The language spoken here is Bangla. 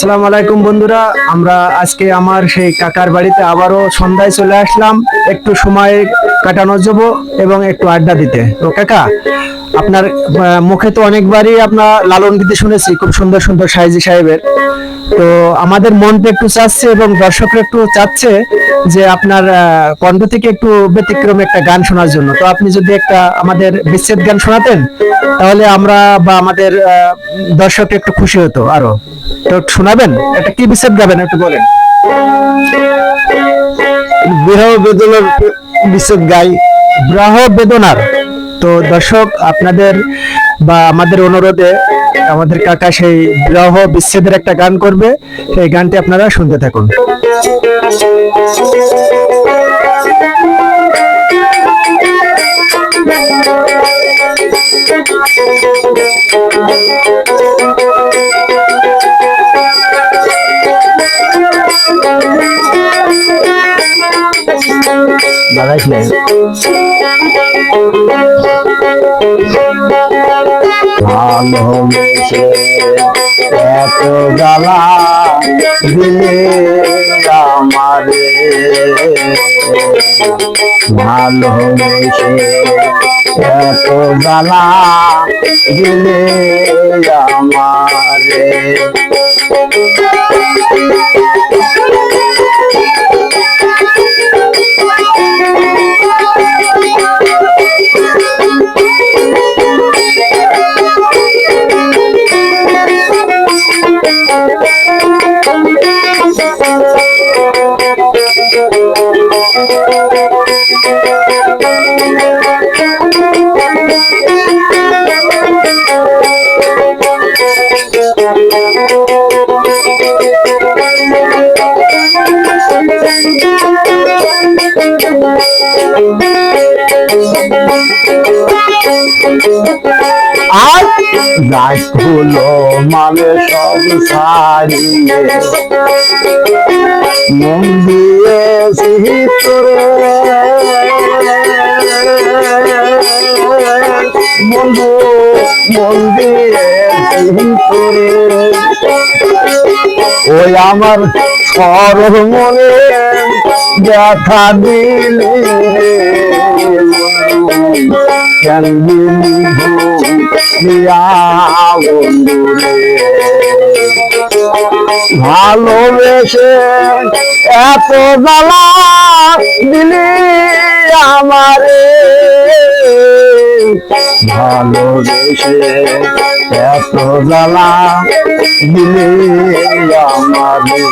আসসালামু আলাইকুম বন্ধুরা, আমরা আজকে আমার সেই কাকার বাড়িতে আবারও সন্ধ্যায় চলে আসলাম একটু সময় কাটানোর জন্য এবং একটু আড্ডা দিতে। তো কাকা, আপনার মুখে তো অনেকবারই আপনার লালন গীতি শুনেছি, খুব সুন্দর সুন্দর সাইজি সাহেবের। তো আমাদের মনটা একটু চাচ্ছে এবং দর্শকরা একটু চাচ্ছে যে আপনার কণ্ঠ থেকে একটু ব্যতিক্রম একটা গান শোনার জন্য। তো আপনি যদি একটা আমাদের বিচ্ছেদ গান শোনাতেন তাহলে আমরা বা আমাদের দর্শক একটু খুশি হতো আরো। তো শোনাবেন, এটা কি বিচ্ছেদ গাবেন একটু বলেন। বিরহ বেদনার বিচ্ছেদ গাই। বিরহ বেদনার। তো দর্শক আপনাদের বা আমাদের অনুরোধে আমাদের কাকা সেই বিরহ বিচ্ছেদের একটা গান করবে, সেই গানটি আপনারা শুনতে থাকুন। ভালোবেসে এত জ্বালা দিলে আমারে, ভালোবেসে এত জ্বালা দিলে আমারে। আর রাত হলো মানে সব ছাড়িয়ে মন দিয়েছি তোরে, বন্ধু মন দিয়েছি তোরে, ওই আমার সরল মনে ব্যথা দিলি কেন বন্ধুরে, ভালোবেসে এত জ্বালা দিলি আমারে, ভালোবেসে এত জ্বালা দিলি আমারে।